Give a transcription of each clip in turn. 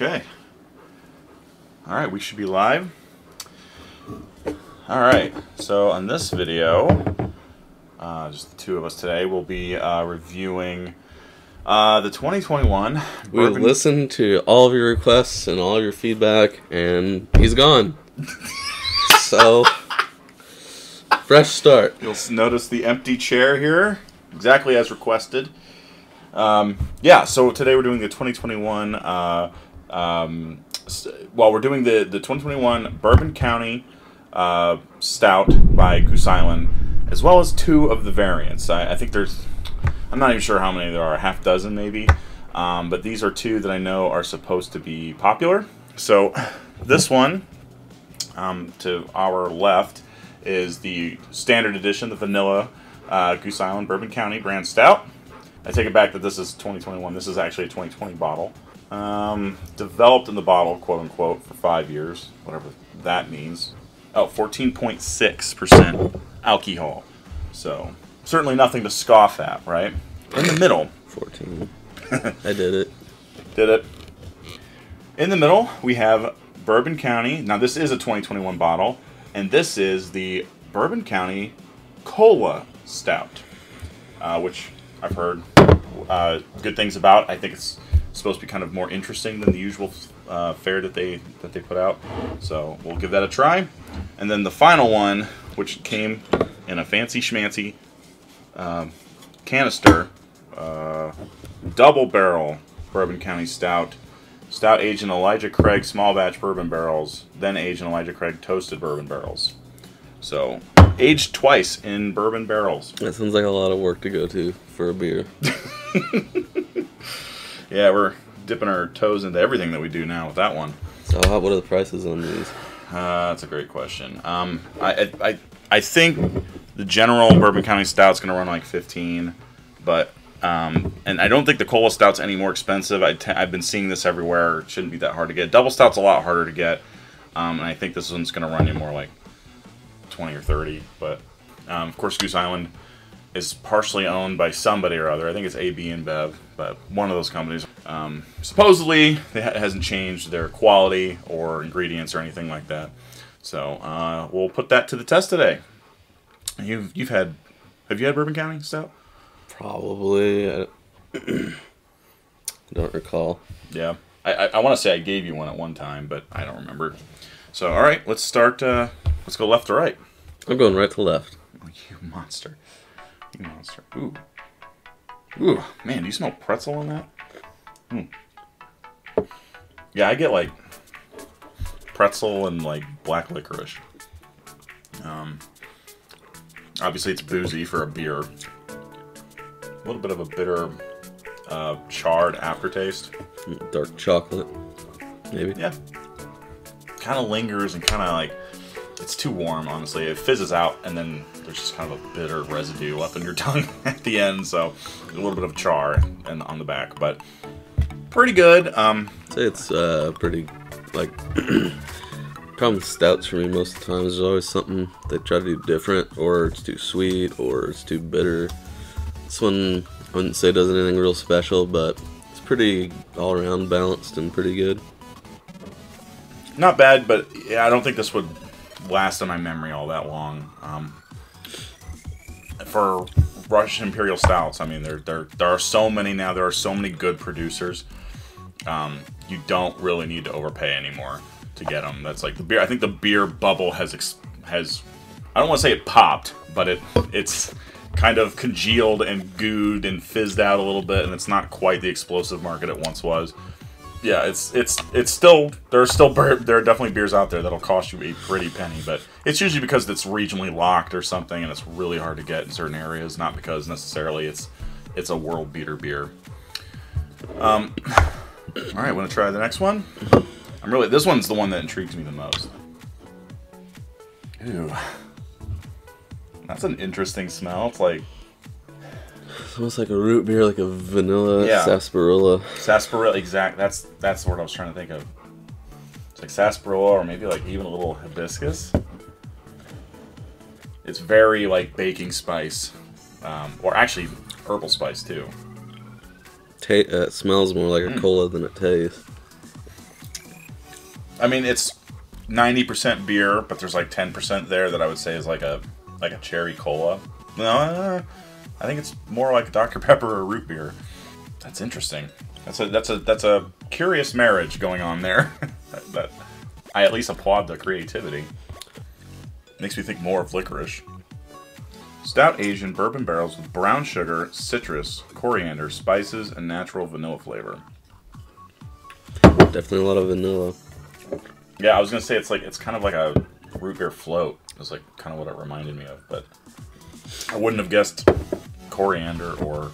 Okay. Alright, we should be live. Alright, so on this video, just the two of us today, we'll be reviewing the 2021 We listened to all of your requests and all of your feedback, and he's gone. So, fresh start. You'll notice the empty chair here, exactly as requested. Yeah, so today we're doing the 2021, we're doing the 2021 Bourbon County Stout by Goose Island, as well as two of the variants. I think there's, I'm not even sure how many there are, a half dozen maybe, but these are two that I know are supposed to be popular. So this one, to our left, is the standard edition, the vanilla Goose Island Bourbon County Brand Stout. I take it back that this is 2021. This is actually a 2020 bottle. Developed in the bottle, quote unquote, for 5 years, whatever that means. Oh, 14.6% alcohol. So, certainly nothing to scoff at, right? In the middle. 14. I did it. Did it. In the middle, we have Bourbon County. Now, this is a 2021 bottle, and this is the Bourbon County Cola Stout, which I've heard good things about. I think it's supposed to be kind of more interesting than the usual fare that they put out. So we'll give that a try. And then the final one, which came in a fancy schmancy canister, double barrel Bourbon County Stout. Stout aged in Elijah Craig small batch bourbon barrels, then aged in Elijah Craig toasted bourbon barrels. So, aged twice in bourbon barrels. That sounds like a lot of work to go to for a beer. Yeah, we're dipping our toes into everything that we do now with that one. So, what are the prices on these? That's a great question. I think the general Bourbon County Stout's going to run like 15, but and I don't think the Cola Stout's any more expensive. I've been seeing this everywhere. It shouldn't be that hard to get. Double Stout's a lot harder to get, and I think this one's going to run you more like 20 or 30. But of course, Goose Island is partially owned by somebody or other. I think it's AB InBev, but one of those companies. Supposedly, it hasn't changed their quality or ingredients or anything like that. So we'll put that to the test today. Have you had Bourbon County Stout? Probably. I don't recall. Yeah. I want to say I gave you one at one time, but I don't remember. So, all right, let's start. Let's go left to right. I'm going right to left. Oh, you monster. You monster. Ooh. Ooh, man, do you smell pretzel in that? Yeah, I get like pretzel and like black licorice. Obviously, it's boozy for a beer. A little bit of a bitter, charred aftertaste. Dark chocolate, maybe. Yeah. Kind of lingers and kind of like, it's too warm, honestly. It fizzes out, and then there's just kind of a bitter residue left in your tongue at the end, so a little bit of char and on the back, but pretty good. I'd say it's pretty, like, problem with stouts for me most of the time is there's always something they try to do different, or it's too sweet, or it's too bitter. This one, I wouldn't say does anything real special, but it's pretty all-around balanced and pretty good. Not bad, but yeah, I don't think this would last in my memory all that long. For Russian Imperial Stouts, I mean, there are so many now. There are so many good producers. You don't really need to overpay anymore to get them. That's like the beer. I think the beer bubble has I don't want to say it popped, but it's kind of congealed and gooed and fizzed out a little bit, and it's not quite the explosive market it once was. Yeah, it's still there are definitely beers out there that'll cost you a pretty penny, but it's usually because it's regionally locked or something, and it's really hard to get in certain areas, not because necessarily it's a world beater beer. All right, want to try the next one? This one's the one that intrigues me the most. Ew, that's an interesting smell. It's like. It's almost like a root beer, like a vanilla sarsaparilla. Sarsaparilla, exact. That's the word I was trying to think of. It's like sarsaparilla, or maybe like even a little hibiscus. It's very like baking spice, or actually herbal spice too. It smells more like a cola than it tastes. I mean, it's 90% beer, but there's like 10% there that I would say is like a cherry cola. No, I think it's more like Dr. Pepper or root beer. That's interesting. That's a curious marriage going on there. that I at least applaud the creativity. Makes me think more of licorice. Stout aged in bourbon barrels with brown sugar, citrus, coriander, spices, and natural vanilla flavor. Definitely a lot of vanilla. Yeah, I was gonna say it's kind of like a root beer float. Is like kind of what it reminded me of, but I wouldn't have guessed coriander or.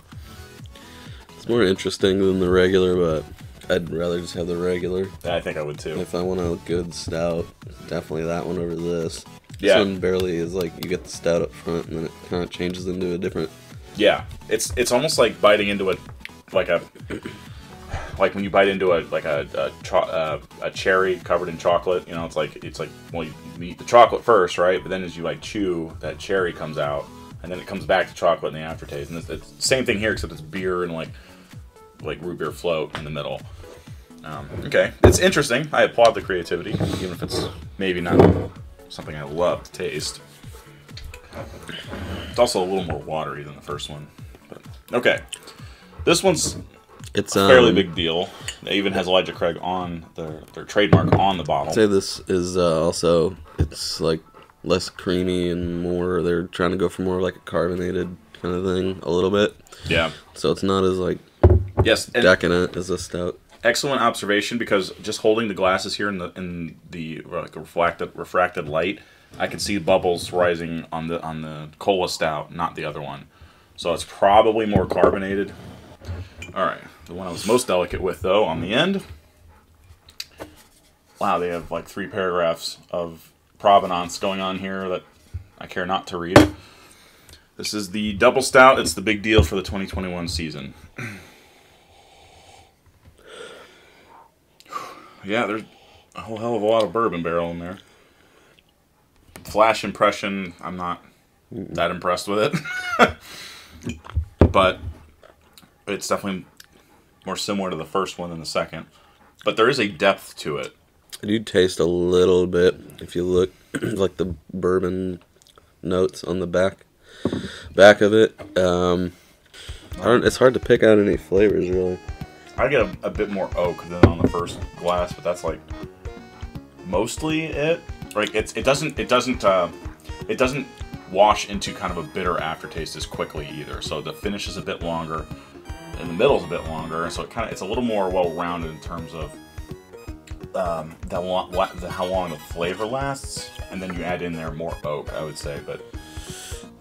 It's more interesting than the regular, but I'd rather just have the regular. Yeah, I think I would too. If I want a good stout, definitely that one over this. Yeah. This one barely is like you get the stout up front and then it kind of changes into a different. Yeah, it's almost like biting into like when you bite into a cherry covered in chocolate. You know, it's like well, you eat the chocolate first, right? But then as you like chew, that cherry comes out, and then it comes back to chocolate in the aftertaste. And it's the same thing here, except it's beer and like root beer float in the middle. Okay, it's interesting. I applaud the creativity, even if it's maybe not something I love to taste. It's also a little more watery than the first one. But, okay, this one's it's a fairly big deal. It even has Elijah Craig on their trademark on the bottle. I'd say this is also, it's like less creamy and more, they're trying to go for more like a carbonated kind of thing a little bit. Yeah. So it's not as like decadent as a stout. Excellent observation, because just holding the glasses here in the like refracted light, I can see bubbles rising on the cola stout, not the other one. So it's probably more carbonated. All right, the one I was most delicate with though on the end. Wow, they have like 3 paragraphs of provenance going on here that I care not to read. This is the double stout. It's the big deal for the 2021 season. Yeah, there's a whole hell of a lot of bourbon barrel in there. Flash impression, I'm not that impressed with it. But it's definitely more similar to the first one than the second. But there is a depth to it. I do taste a little bit, if you look, like the bourbon notes on the back of it. It's hard to pick out any flavors, really. I get a bit more oak than on the first glass, but that's like mostly it. Like it doesn't wash into kind of a bitter aftertaste as quickly either. So the finish is a bit longer, and the middle is a bit longer, so it's a little more well-rounded in terms of how long the flavor lasts, and then you add in there more oak, I would say. But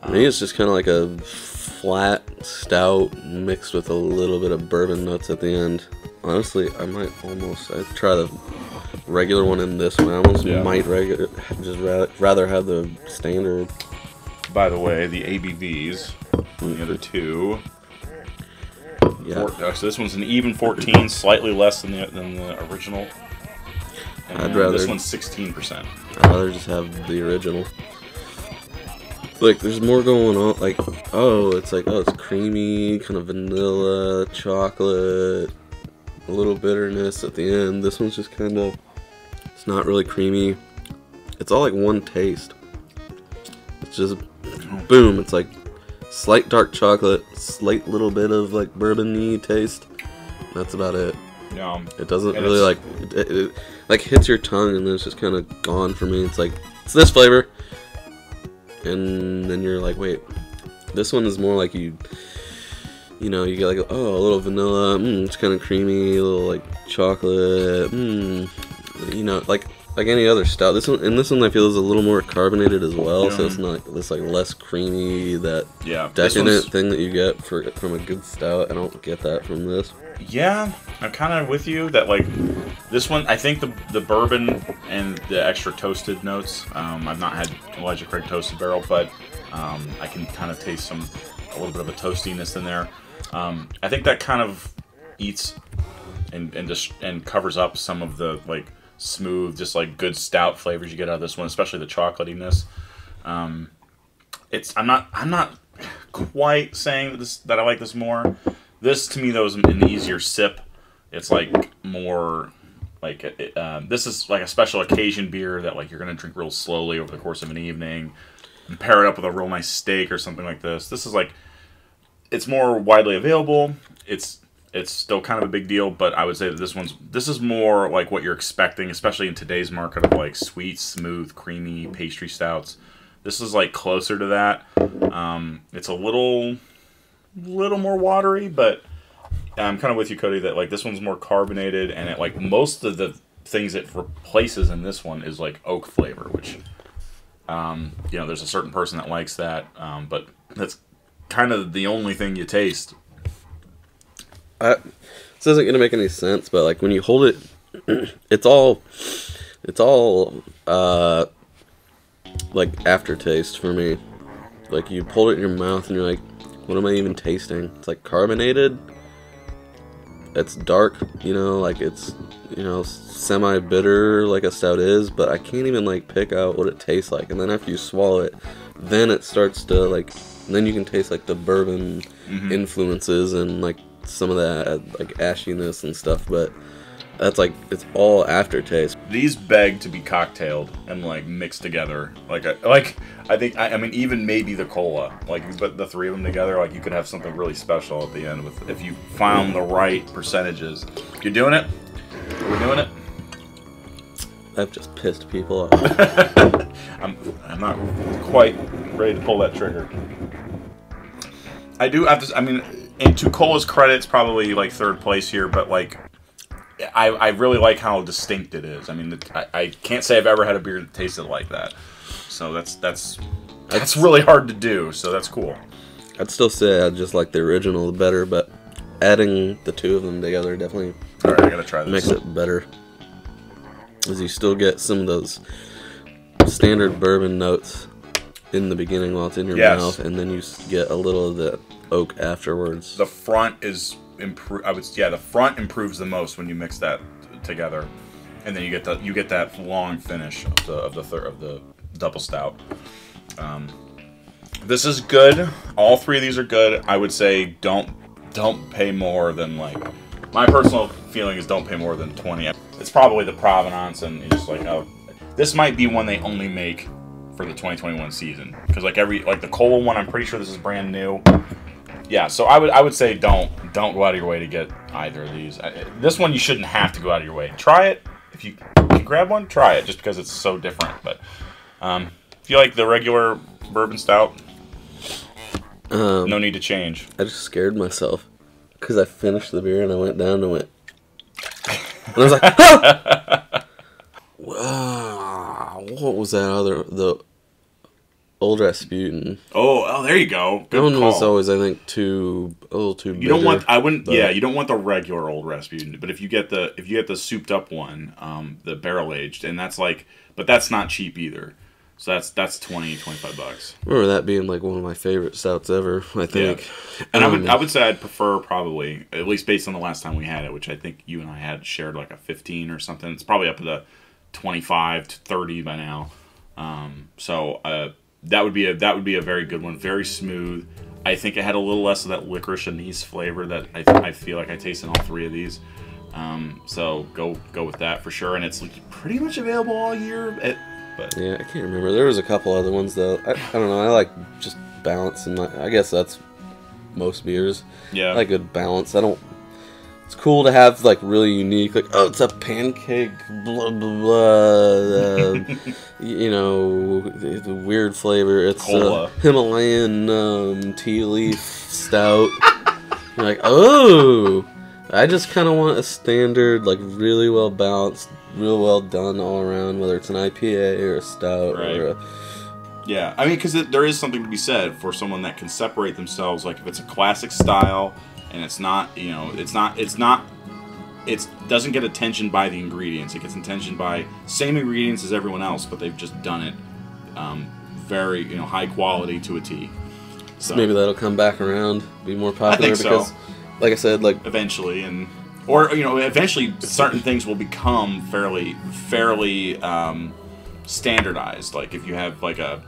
I think it's just kind of like a flat stout mixed with a little bit of bourbon notes at the end. Honestly, I'd try the regular one in this one. I almost might rather have the standard. By the way, the ABVs on the other two. Yeah. So this one's an even 14, slightly less than the original. And this one's 16%. I'd rather just have the original. Like, there's more going on. Like, it's creamy, kind of vanilla, chocolate, a little bitterness at the end. This one's just kind of, it's not really creamy. It's all like one taste. It's just, boom, it's like slight dark chocolate, slight little bit of like bourbon-y taste. That's about it. Yeah. It doesn't really like, it like hits your tongue and then it's just kind of gone for me. It's like, it's this flavor. And then you're like, wait, this one is more like you get like, a little vanilla, it's kind of creamy, a little like chocolate, like any other stout. This one I feel is a little more carbonated as well, so it's not this like less creamy, that decadent thing that you get from a good stout. I don't get that from this. Yeah, I'm kind of with you that like this one. I think the bourbon and the extra toasted notes. I've not had Elijah Craig toasted barrel, but I can kind of taste a little bit of a toastiness in there. I think that kind of eats and covers up some of the like smooth, just like good stout flavors you get out of this one, especially the chocolatiness. I'm not quite saying that I like this more. This to me though is an easier sip. It's like more Like this is like a special occasion beer that like you're gonna drink real slowly over the course of an evening, and pair it up with a real nice steak or something like this. This is like, it's more widely available. It's still kind of a big deal, but I would say that this is more like what you're expecting, especially in today's market of like sweet, smooth, creamy pastry stouts. This is like closer to that. It's a little more watery, but I'm kind of with you, Cody, that like this one's more carbonated, and it like most of the things it replaces in this one is like oak flavor, which you know, there's a certain person that likes that, but that's kind of the only thing you taste. This isn't gonna make any sense, but like when you hold it, it's all like aftertaste for me. Like you hold it in your mouth and you're like, what am I even tasting? It's like carbonated. It's dark, you know, like it's, you know, semi-bitter like a stout is, but I can't even like pick out what it tastes like. And then after you swallow it, then it starts to like, then you can taste like the bourbon influences and like some of that like ashiness and stuff, but that's like, it's all aftertaste. These beg to be cocktailed and like mixed together. I mean even maybe the cola, like you put the three of them together, like you could have something really special at the end with, if you found the right percentages. You're doing it? We're doing it? I've just pissed people off. I'm not quite ready to pull that trigger. I do have to, I mean, and to Cola's credit, it's probably like third place here, but like I really like how distinct it is. I mean, I can't say I've ever had a beer that tasted like that. So that's really hard to do. So that's cool. I'd still say I just like the original better, but adding the two of them together definitely I gotta try this. Makes it better. As you still get some of those standard bourbon notes in the beginning while it's in your mouth, and then you get a little of the oak afterwards. The front is the front improves the most when you mix that together, and then you get that long finish of the double stout. This is good. All three of these are good. I would say don't pay more than, like, my personal feeling is don't pay more than 20. It's probably the provenance, and you're just like, oh, this might be one they only make for the 2021 season, because like the Cola one, I'm pretty sure this is brand new. Yeah, so I would say don't go out of your way to get either of these. This one you shouldn't have to go out of your way. Try it if you can grab one. Try it just because it's so different. But if you like the regular bourbon stout, no need to change. I just scared myself because I finished the beer and I went down and went. And I was like, ah! Wow, what was that the Old Rasputin? Oh, there you go. Good that one call. Was always, I think, a little too. You don't want. I wouldn't. Yeah, you don't want the regular Old Rasputin. But if you get the souped up one, the barrel aged, and that's like, but that's not cheap either. So that's $20-25. I remember that being like one of my favorite stouts ever. I think. Yeah. And I would say I'd prefer, probably, at least based on the last time we had it, which I think you and I had shared like a 15 or something. It's probably up to the 25 to 30 by now. So that would be a very good one. Very smooth. I think it had a little less of that licorice anise flavor that I feel like I taste in all three of these. So go with that for sure. And it's like pretty much available all year. But yeah, I can't remember. There was a couple other ones though. I don't know. I like just balance, and I guess that's most beers. Yeah, I like good balance. It's cool to have like really unique, like, oh, it's a pancake, blah blah blah. You know, the weird flavor. It's a Himalayan tea leaf stout. You're like, oh, I just kind of want a standard, like really well balanced, real well done all around, whether it's an IPA or a stout or a... Yeah, I mean, because there is something to be said for someone that can separate themselves. Like if it's a classic style and it's not, you know, it doesn't get attention by the ingredients. It gets attention by same ingredients as everyone else, but they've just done it very, you know, high quality to a T. So maybe that'll come back around, be more popular. I think because, so. Like I said, like eventually, eventually certain things will become fairly standardized. Like if you have like a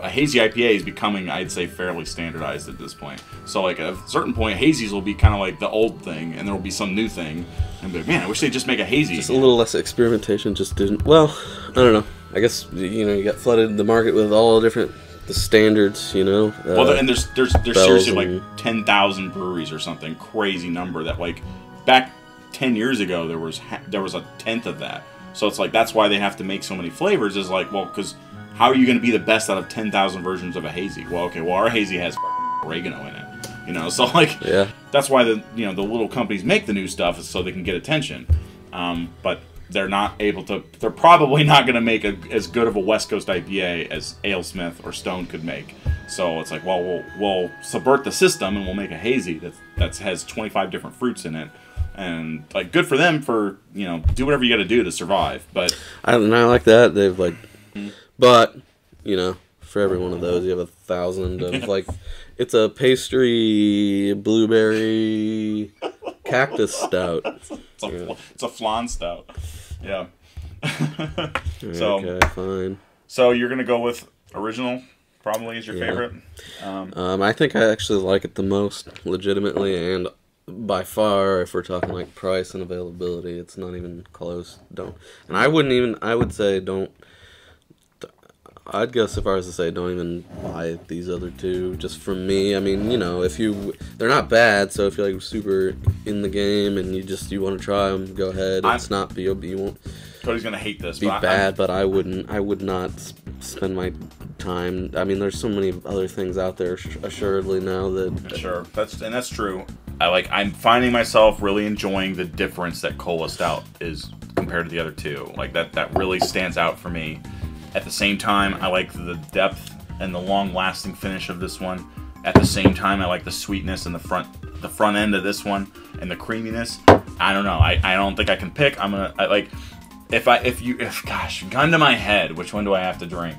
hazy IPA is becoming, I'd say, fairly standardized at this point. So like at a certain point, hazies will be kind of like the old thing, and there will be some new thing, and be like, man, I wish they'd just make a hazy. Just a little less experimentation. Just didn't. Well, I don't know. I guess you got flooded the market with all different the standards. Well, and there's seriously like 10,000 breweries or something crazy number that like back 10 years ago there was a tenth of that. So it's like that's why they have to make so many flavors. Is like, well, because how are you going to be the best out of 10,000 versions of a hazy? Well, okay, our hazy has oregano in it, so like that's why the little companies make the new stuff is so they can get attention. But they're not able to. They're probably not going to make as good of a West Coast IPA as AleSmith or Stone could make. So it's like, well, we'll subvert the system and we'll make a hazy that has 25 different fruits in it. And like, good for them for do whatever you got to do to survive. But I like that they've like, but for every one of those you have 1,000 of like, it's a pastry blueberry cactus stout. It's a flan stout. Yeah. So okay, fine. So you're gonna go with original, probably is your favorite. I think I actually like it the most, legitimately, and by far, if we're talking like price and availability, it's not even close. And I would say don't. I'd go so far as to say don't even buy these other two. Just from me, I mean, they're not bad. So if you're like super in the game and you want to try them, go ahead. It's not you won't. Cody's gonna hate this. Bad, but I would not spend my time. I mean, there's so many other things out there, assuredly now that. Sure, that's true. I'm finding myself really enjoying the difference that Cola Stout is compared to the other two. Like that really stands out for me. At the same time, I like the depth and the long-lasting finish of this one. At the same time, I like the sweetness in the front end of this one and the creaminess. I don't know. I don't think I can pick. If gun to my head, which one do I have to drink?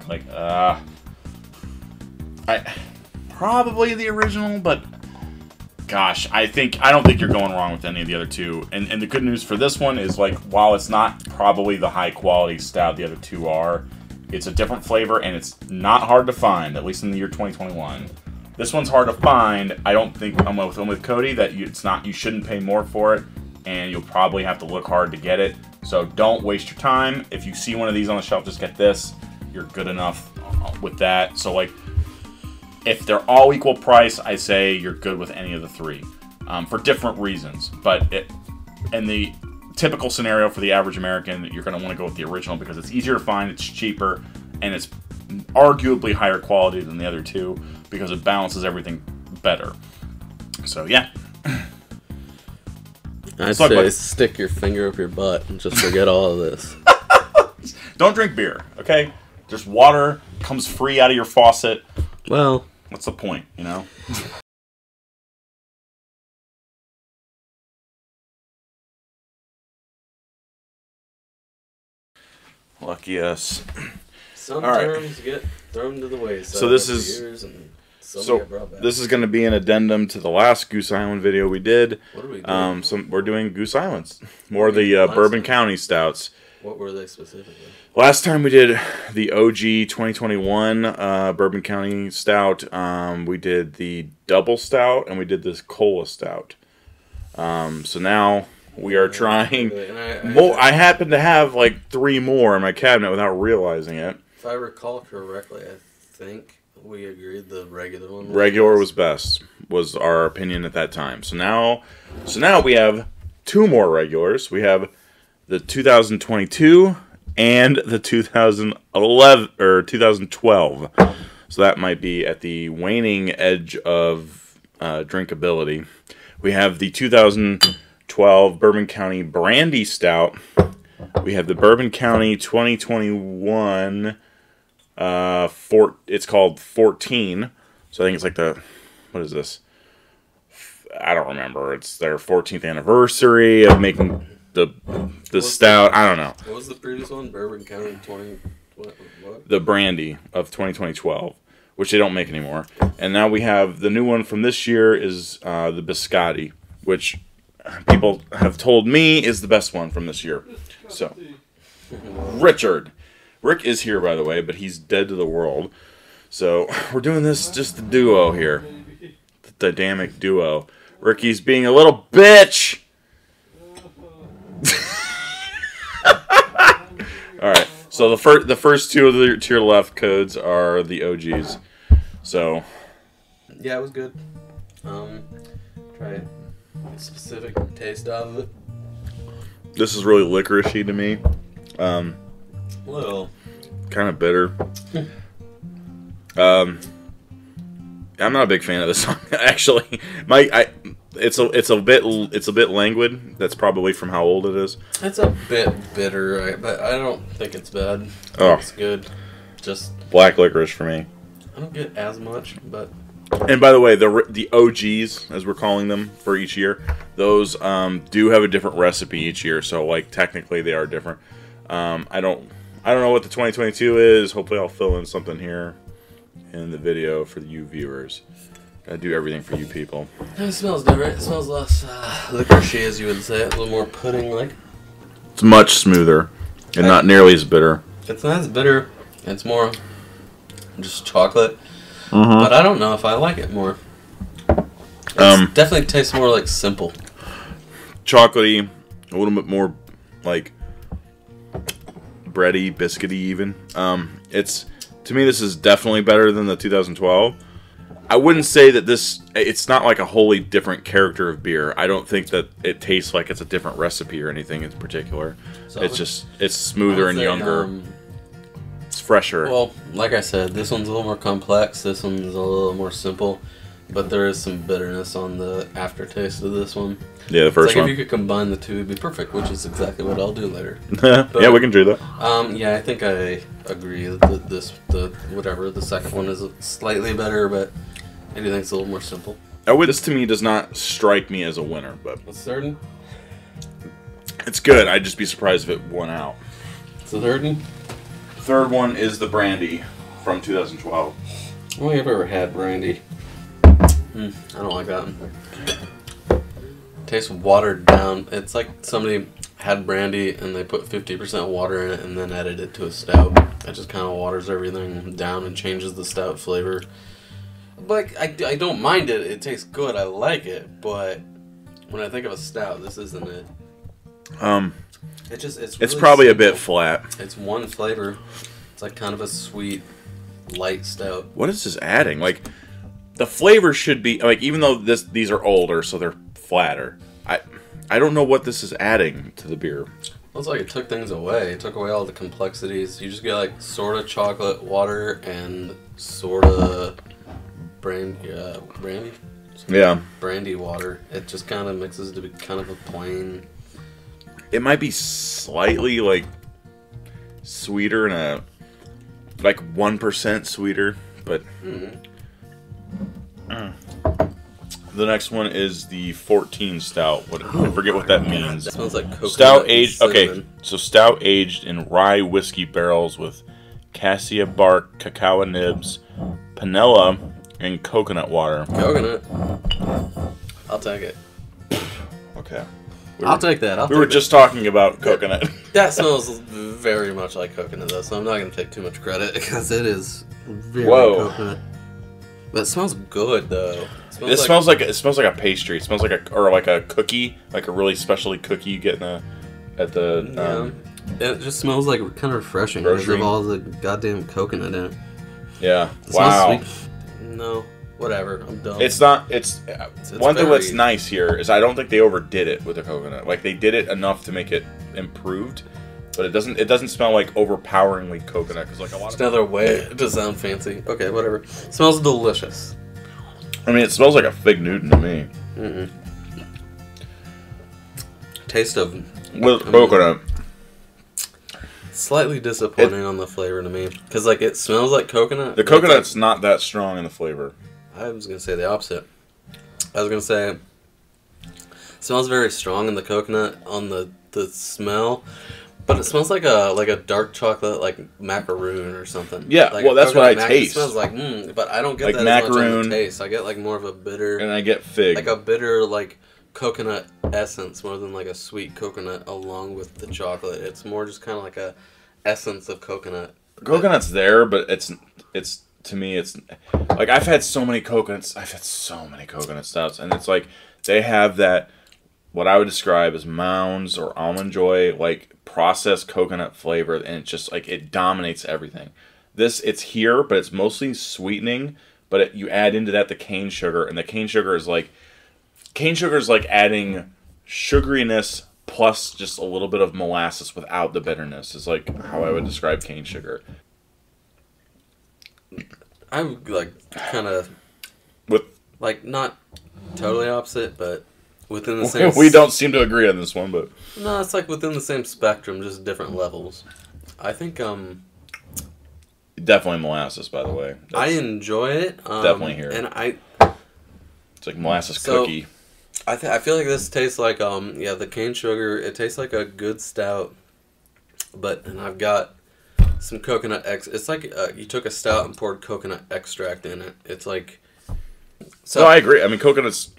Probably the original, but gosh, I don't think you're going wrong with any of the other two. And the good news for this one is, like, while it's not probably the high quality stout the other two are, it's a different flavor and it's not hard to find, at least in the year 2021. This one's hard to find. I don't think I'm with Cody that you shouldn't pay more for it, and you'll probably have to look hard to get it. So don't waste your time. If you see one of these on the shelf, just get this. You're good enough with that. So like, if they're all equal price, I say you're good with any of the three, for different reasons. But in the typical scenario for the average American, you're going to want to go with the original because it's easier to find, it's cheaper, and it's arguably higher quality than the other two because it balances everything better. So yeah. I'd say stick your finger up your butt and just forget all of this. Don't drink beer, okay? Just water comes free out of your faucet. Well, what's the point, Lucky us. Some terms get thrown to the wayside. So this is going to be an addendum to the last Goose Island video we did. What are we doing? We're doing Goose Islands. More of the Bourbon County stouts. What were they specifically? Last time we did the OG 2021 Bourbon County Stout. We did the Double Stout, and we did this Cola Stout. So now we are trying more. I happen to have like 3 more in my cabinet without realizing it. If I recall correctly, I think we agreed the regular one. Regular was best, was our opinion at that time. So now we have 2 more regulars. We have the 2022 and the 2011 or 2012. So that might be at the waning edge of drinkability. We have the 2012 Bourbon County Brandy Stout. We have the Bourbon County 2021. It's called 14. So I think it's like what is this? I don't remember. It's their 14th anniversary of making the stout. I don't know. What was the previous one? Bourbon County 20. What? The Brandy of 2012, which they don't make anymore. And now we have the new one from this year is the Biscotti, which people have told me is the best one from this year. So, Richard Rick is here, by the way, but he's dead to the world. So we're doing this just the duo here. The dynamic duo. Ricky's being a little bitch! Alright, so the first two to your left codes are the OGs. So... Yeah, it was good. Try a specific taste out of it. This is really licoricey to me. Well, kind of bitter. I'm not a big fan of this song actually. It's a bit languid. That's probably from how old it is. It's a bit bitter, right? But I don't think it's bad. Oh, it's good. Just black licorice for me. I don't get as much, but. And by the way, the OGs, as we're calling them for each year, those do have a different recipe each year. So like technically they are different. I don't know what the 2022 is. Hopefully I'll fill in something here in the video for you viewers. I do everything for you people. It smells different. It smells less licoricey, as you would say. A little more pudding-like. It's much smoother and not nearly as bitter. It's not as bitter. It's more just chocolate. But I don't know if I like it more. It definitely tastes more like simple. Chocolatey, a little bit more like bready, biscuity even. To me this is definitely better than the 2012. I wouldn't say that it's not like a wholly different character of beer. I don't think that it tastes like it's a different recipe or anything in particular. So it's smoother and younger. It's fresher. Well, like I said, this one's a little more complex. This one's a little more simple. But there is some bitterness on the aftertaste of this one. Yeah, the first one. If you could combine the two, it'd be perfect, which is exactly what I'll do later. Yeah, we can do that. Yeah, I think I agree that the second one is slightly better, but I do think it's a little more simple. This to me does not strike me as a winner, but what's third? It's good. I'd just be surprised if it won out. What's the third one? Third one is the brandy from 2012. I don't think I've ever had brandy. I don't like that one. Tastes watered down. It's like somebody had brandy and they put 50% water in it and then added it to a stout. It just kind of waters everything down and changes the stout flavor. Like, I don't mind it. It tastes good. I like it. But when I think of a stout, this isn't it. It's really probably simple. A bit flat. It's one flavor. It's like kind of a sweet, light stout. What is this adding? Like, the flavor should be like, even though these are older, so they're flatter. I don't know what this is adding to the beer. Well, it's like it took things away. It took away all the complexities. You just get like sort of chocolate water and sort of brandy. Yeah. Brandy water. It just kind of mixes to be kind of a plain. It might be slightly like sweeter and like 1% sweeter, but. The next one is the 14 stout. I forget what that means. That smells like coconut. Stout aged. Okay, so stout aged in rye whiskey barrels with cassia bark, cacao nibs, panela, and coconut water. Coconut. I'll take it. Okay. I'll take that. We were just talking about coconut. That smells very much like coconut, though, so I'm not going to take too much credit because it is very coconut. But it smells good, though. It smells like a pastry. It smells like a cookie, like a really specialty cookie you get at the. It just smells like kind of refreshing because of all the goddamn coconut in it. Yeah. Wow. No, whatever. I'm done. It's not. It's one thing that's nice here is I don't think they overdid it with the coconut. Like they did it enough to make it improved. But it doesn't smell like overpoweringly coconut because like a lot of another way to sound fancy. Okay, whatever. It smells delicious. I mean, it smells like a Fig Newton to me. Taste of coconut. Slightly disappointing on the flavor to me because like it smells like coconut. The coconut's not that strong in the flavor. I was gonna say the opposite. I was gonna say it smells very strong in the coconut on the smell. But it smells like a dark chocolate, like macaroon or something. Yeah, like well, that's what I taste. It smells like, but I don't get like that macaroon, as much on the taste. I get like more of a bitter, and I get fig, like a bitter like coconut essence more than like a sweet coconut along with the chocolate. It's more just kind of like a essence of coconut. Coconut's there, but it's to me, it's like I've had so many coconut stouts, and it's like they have that what I would describe as Mounds or Almond Joy, like processed coconut flavor, and it just like it dominates everything. It's here, but it's mostly sweetening. But you add into that the cane sugar, and the cane sugar is like adding sugariness plus just a little bit of molasses without the bitterness. Is like how I would describe cane sugar. I'm like kind of With like not totally opposite, but within the same. We don't seem to agree on this one, but no, it's like within the same spectrum, just different levels. I think definitely molasses. By the way, I enjoy it. Definitely here, and it's like molasses cookie. I feel like this tastes like the cane sugar. It tastes like a good stout, and I've got some coconut It's like you took a stout and poured coconut extract in it. It's like. So no, I agree. I mean, coconut's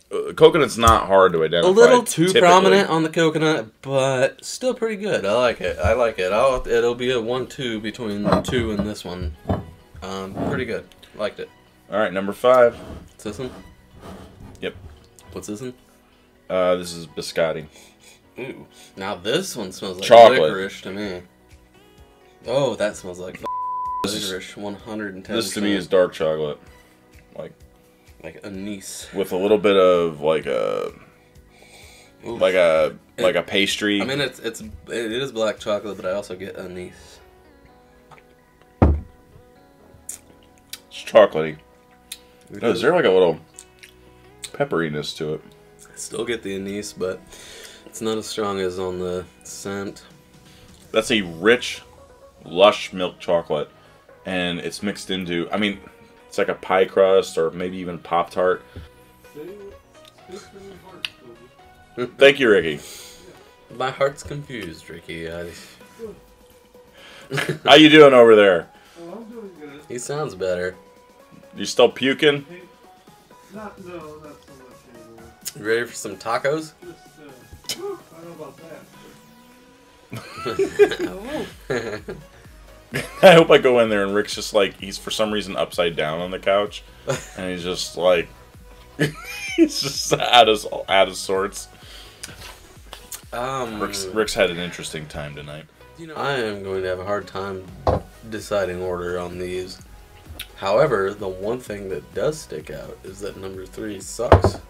not hard to identify. A little too typically. prominent on the coconut, but still pretty good. I like it. It'll be a 1-2 between the 2 and this one. Pretty good. Liked it. All right, number 5. What's this one? Yep. What's this one? This is biscotti. Ooh. Now this one smells like chocolate. Licorice to me. Oh, that smells like licorice. 110%. This to me is dark chocolate, like anise with a little bit of like a pastry. I mean, it is black chocolate, but I also get anise. It's chocolatey. Oh, is there like a little pepperiness to it? I still get the anise, but it's not as strong as on the scent. That's a rich, lush milk chocolate, and it's mixed into. I mean, it's like a pie crust or maybe even Pop-Tart. Thank you, Ricky. My heart's confused, Ricky. How you doing over there? Oh, I'm doing good. He sounds better. You still puking? Not so much anymore. You ready for some tacos? Just, I don't know about that. I hope I go in there and Rick's just like, he's for some reason upside down on the couch. And he's just like, he's just out of sorts. Rick's had an interesting time tonight. I am going to have a hard time deciding order on these. However, the one thing that does stick out is that number 3 sucks.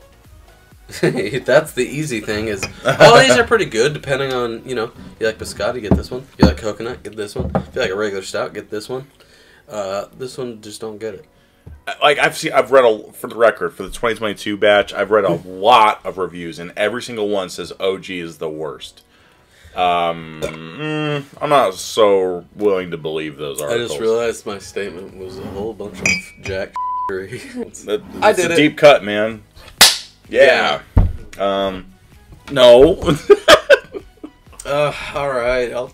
That's the easy thing is, all these are pretty good depending on, you like biscotti, get this one. You like coconut, get this one. If you like a regular stout, get this one. This one, just don't get it. Like I've read for the record, for the 2022 batch, I've read a lot of reviews and every single one says OG is the worst. I'm not so willing to believe those articles. I just realized my statement was a whole bunch of jack It's I did a deep cut, man. Yeah. No. Alright,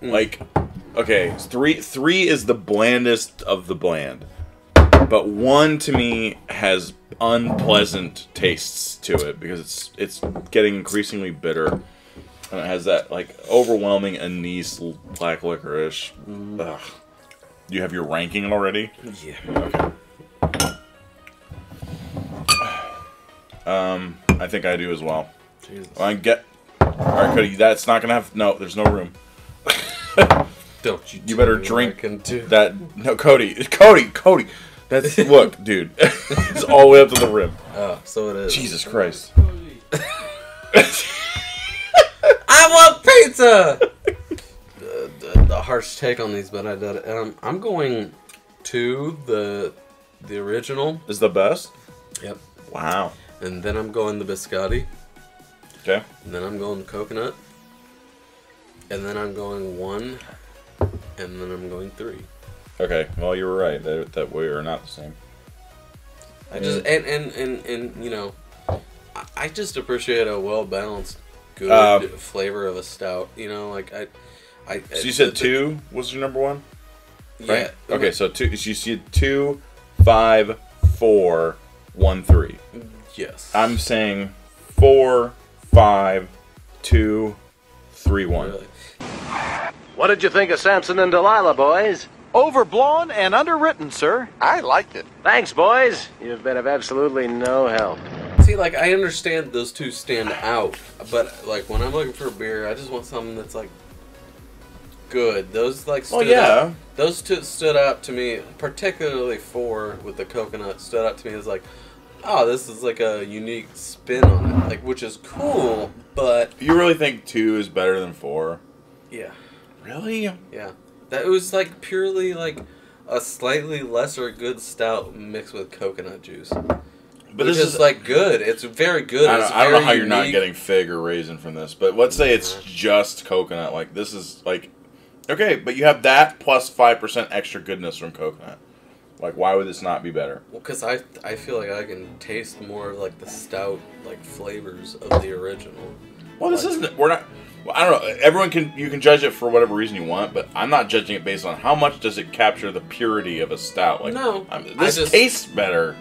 Like, okay, three is the blandest of the bland. But 1 to me has unpleasant tastes to it because it's getting increasingly bitter. And it has that like overwhelming anise black licorice. Ugh. Do you have your ranking already? Yeah. Okay. I think I do as well. Jesus. Alright, Cody, that's not gonna have there's no room. Don't you? You better drink do that. No, Cody. That's look, dude. It's all the way up to the rim. Oh, so it is. Jesus Christ. I want pizza. The harsh take on these, but I did it. I'm going to the original. Is the best? Yep. Wow. And then I'm going the biscotti. Okay. And then I'm going coconut. And then I'm going 1. And then I'm going 3. Okay. Well, you were right. That we are not the same. I just and I just appreciate a well balanced, good flavor of a stout. Like I. So you said 2 was your number 1? Right? Yeah. Okay. So 2. You said 2, 5, 4, 1, 3. Yes. I'm saying 4, 5, 2, 3, 1. Really? What did you think of Samson and Delilah, boys? Overblown and underwritten, sir. I liked it. Thanks, boys. You've been of absolutely no help. See, like, I understand those two stand out, but, like, when I'm looking for a beer, I just want something that's, like, good. Those, like, stood out. Those two stood out to me, particularly 4 with the coconut, stood out to me as, like, oh, this is, like, a unique spin on it, like, which is cool, but... You really think 2 is better than 4? Yeah. Really? Yeah. That was, like, purely, like, a slightly lesser good stout mixed with coconut juice. But this is like good. It's very good. I don't know how you're not getting fig or raisin from this, but let's say it's just coconut. Like, this is, like... Okay, but you have that plus 5% extra goodness from coconut. Like, why would this not be better? Well, because I feel like I can taste more of, like, the stout, like, flavors of the original. Well, this isn't... We're not... Well, I don't know. Everyone can... You can judge it for whatever reason you want, but I'm not judging it based on how much does it capture the purity of a stout. Like, no. This tastes better.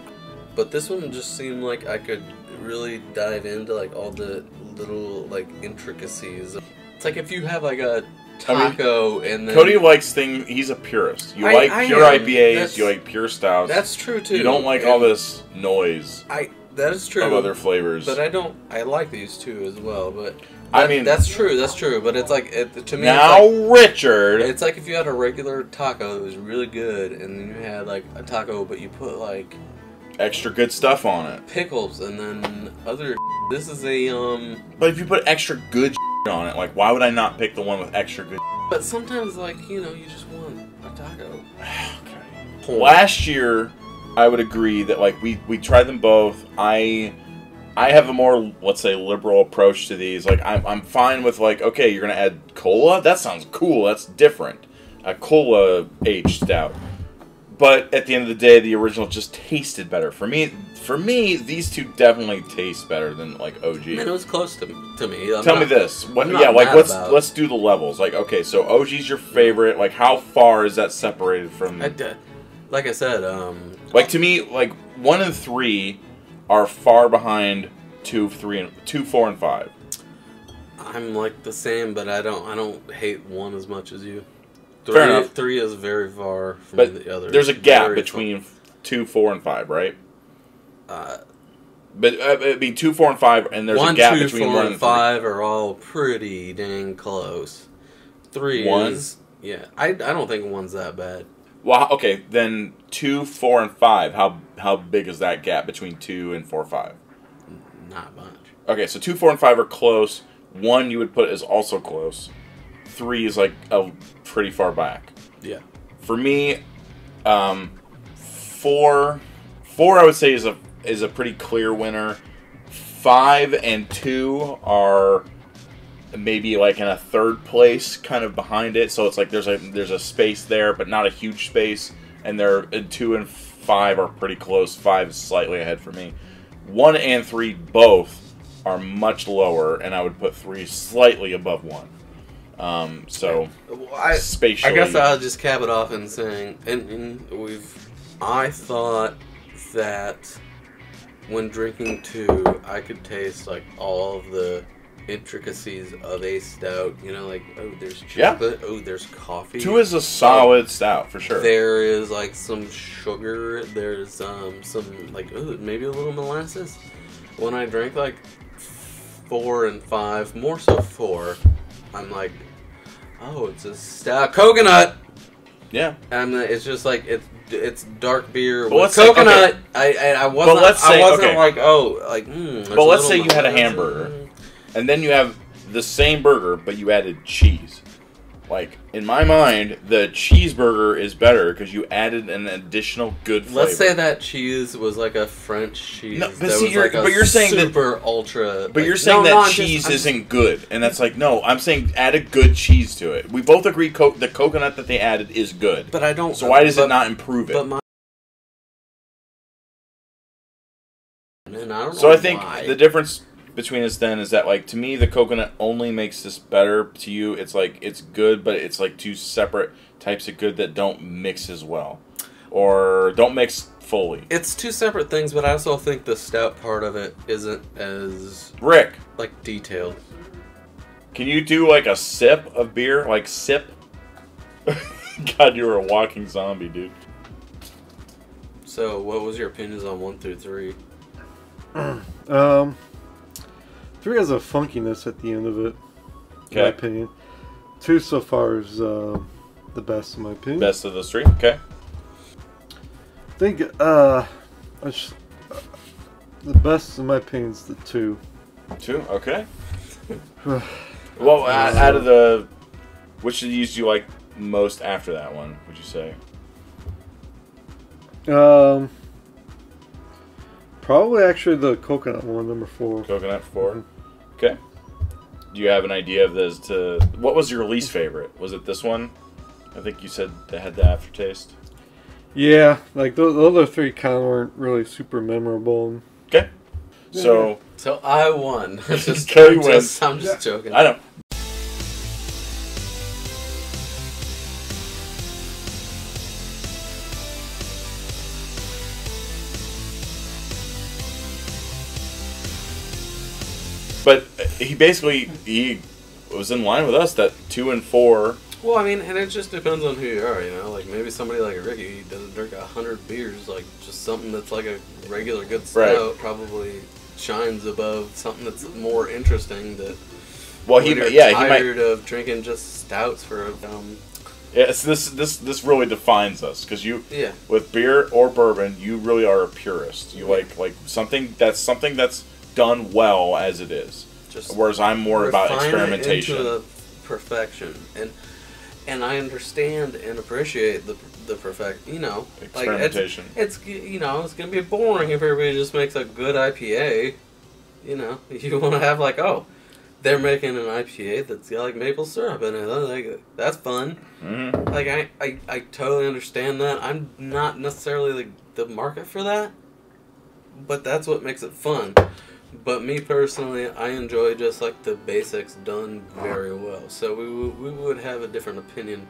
But this one just seemed like I could really dive into, like, all the little, like, intricacies. It's like if you have, like, a taco and then... Cody likes things... He's a purist. You like pure IPAs, you like pure stouts. That's true, too. You don't like all this noise. That is true. Of other flavors. But I like these, too, as well, but... I mean... That's true, but it's like... to me, now, it's like, Richard! It's like if you had a regular taco that was really good, and then you had, like, a taco, but you put, like... extra good stuff on it. Pickles, and then other... This is a, But if you put extra good on it, like, why would I not pick the one with extra good? But sometimes, like, you know, you just want a taco. Okay. Last year, I would agree that, like, we tried them both. I have a more, let's say, liberal approach to these. Like, I'm fine with, like, okay, you're going to add cola? That sounds cool. That's different. A cola aged stout. But at the end of the day, the original just tasted better. For me, these two definitely taste better than, like, OG. Man, it was close to me. Tell me this. Let's do the levels. Like, okay, so OG's your favorite. Like, how far is that separated from... Like I said, like, to me, like, 1 and 3 are far behind 2, 4, and 5. I'm, like, the same, but I don't hate 1 as much as you. Fair enough. 3 is very far from the other. There's a gap between 2, 4, and 5, right? But I mean, 2, 4, and 5, and there's a gap between 1 and 5 are all pretty dang close. 3 is... Yeah, I don't think 1's that bad. Well, okay, then 2, 4, and 5, how big is that gap between 2 and 4, 5? Not much. Okay, so 2, 4, and 5 are close. 1 you would put is also close. 3 is, like, pretty far back. Yeah. For me, 4 I would say is a pretty clear winner. 5 and 2 are maybe like in a third place, kind of behind it. So it's like there's a space there, but not a huge space. And 2 and 5 are pretty close. 5 is slightly ahead for me. 1 and 3 both are much lower, and I would put 3 slightly above 1. Spatially, I guess I'll just cap it off in saying, I thought that when drinking 2, I could taste, like, all of the intricacies of a stout. You know, like, oh, there's chocolate. Yeah. Oh, there's coffee. 2 is a solid stout, for sure. There is, like, some sugar. There's some, like, maybe a little molasses. When I drank, like, 4 and 5, more so 4, I'm like, oh, it's a stout coconut. Yeah. And it's just like it's dark beer with coconut. I wasn't like, oh, like. But let's say you had a hamburger, and then you have the same burger, but you added cheese. Like, in my mind, the cheeseburger is better because you added an additional good flavor. Let's say that cheese was like a French cheese. No, but you're saying super ultra. But you're saying that cheese isn't good, and that's like, no. I'm saying add a good cheese to it. We both agree the coconut that they added is good. But I don't. So why does it not improve it? I think the difference between us then is that, like, to me, the coconut only makes this better. To you, it's like, it's good, but it's like 2 separate types of good that don't mix as well, or don't mix fully. It's 2 separate things, but I also think the stout part of it isn't as Rick, like, detailed. Can you do like a sip of beer, like sip? God, you were a walking zombie, dude. So, what was your opinions on 1 through 3? 3 has a funkiness at the end of it, in Okay. my opinion. 2 so far is the best, in my opinion. Best of those 3? Okay. I think the best, in my opinion, is the 2. 2? Okay. Well, out of the... Which of these do you like most after that one, would you say? Probably actually the coconut one, number 4. Coconut 4? Okay. Do you have an idea of this to... What was your least favorite? Was it this one? I think you said they had the aftertaste. Yeah, like the other 3 kind of weren't really super memorable. Okay. So... So, I won. Cody wins. I'm just joking. I know. But he was in line with us that 2 and 4. Well, I mean, and it just depends on who you are, you know? Like, maybe somebody like Ricky doesn't drink 100 beers. Like, just something that's like a regular good stout probably shines above something that's more interesting that... Well, he tired of drinking just stouts for... Yes, this really defines us, because you, yeah, with beer or bourbon, you really are a purist. You like something that's done well as it is. Just whereas I'm more about experimentation. It into perfection, and I understand and appreciate the perfect. You know, experimentation. Like it's it's gonna be boring if everybody just makes a good IPA. You know, you want to have like, oh, they're making an IPA that's got like maple syrup in it. Like, that's fun. Mm-hmm. Like I totally understand that. I'm not necessarily the market for that, but that's what makes it fun. But me personally, I enjoy just like the basics done very well. So we would have a different opinion,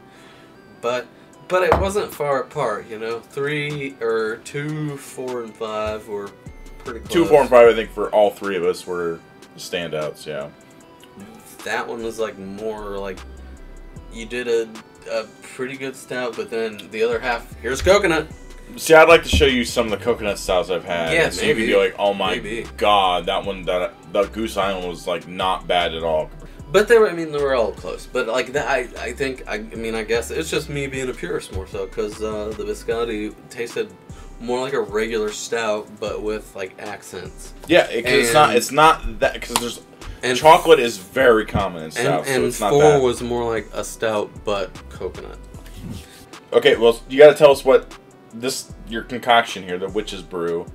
but it wasn't far apart. You know, 2, 4, and 5 were pretty close. 2, 4, and 5, I think for all 3 of us were the standouts. Yeah. That one was like more like you did a pretty good stout, but then the other half, here's coconut. See, I'd like to show you some of the coconut stouts I've had. Yeah, so you can be like, oh my god, that Goose Island was like not bad at all. But they were all close. But like that, I guess it's just me being a purist more so, because the biscotti tasted more like a regular stout, but with like accents. Yeah, it's not that, because chocolate is very common in stout, so it's not 4 that. was more like a stout, but coconut. Okay, well, you got to tell us what your concoction here, the Witch's Brew,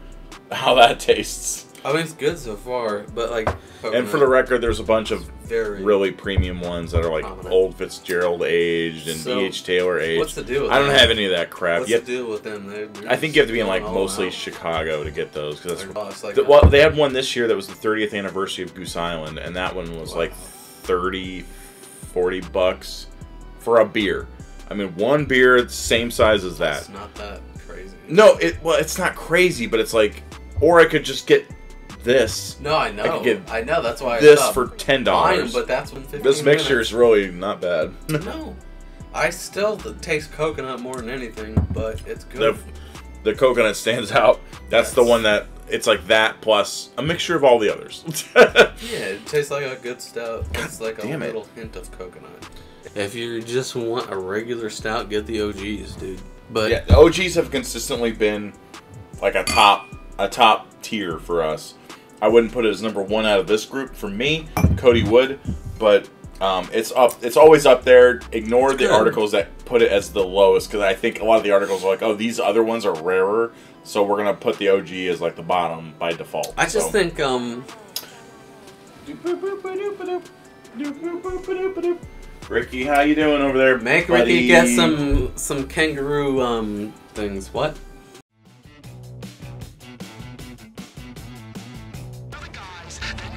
how that tastes. I mean, it's good so far, but like... And for the record, there's a bunch of very really premium ones that are like prominent. Old Fitzgerald aged and E.H. Taylor aged. What's the deal with I don't them? have any of that crap. What's the deal with them? I think you have to be in like mostly Chicago to get those. Cause like well, they had one this year that was the 30th anniversary of Goose Island, and that one was like $30-40 for a beer. I mean, one beer, the same size as that. It's not that crazy. No, it's not crazy, but it's like, or I could just get this. No, I know. I know. That's why this I for $10. Buying, but that's when 15 this mixture is really not bad. No, I still taste coconut more than anything, but it's good. The coconut stands out. That's the one that it's like that plus a mixture of all the others. Yeah, it tastes like a good stout. It's like a little hint of coconut. If you just want a regular stout, get the OGs, dude. But yeah, the OGs have consistently been like a top tier for us. I wouldn't put it as number 1 out of this group for me. Cody would, but it's up. It's always up there. Ignore the articles that put it as the lowest, because I think a lot of the articles are like, oh, these other ones are rarer, so we're gonna put the OG as like the bottom by default. I just think Ricky, how you doing over there? Make buddy? Ricky get some kangaroo things. What? The guys that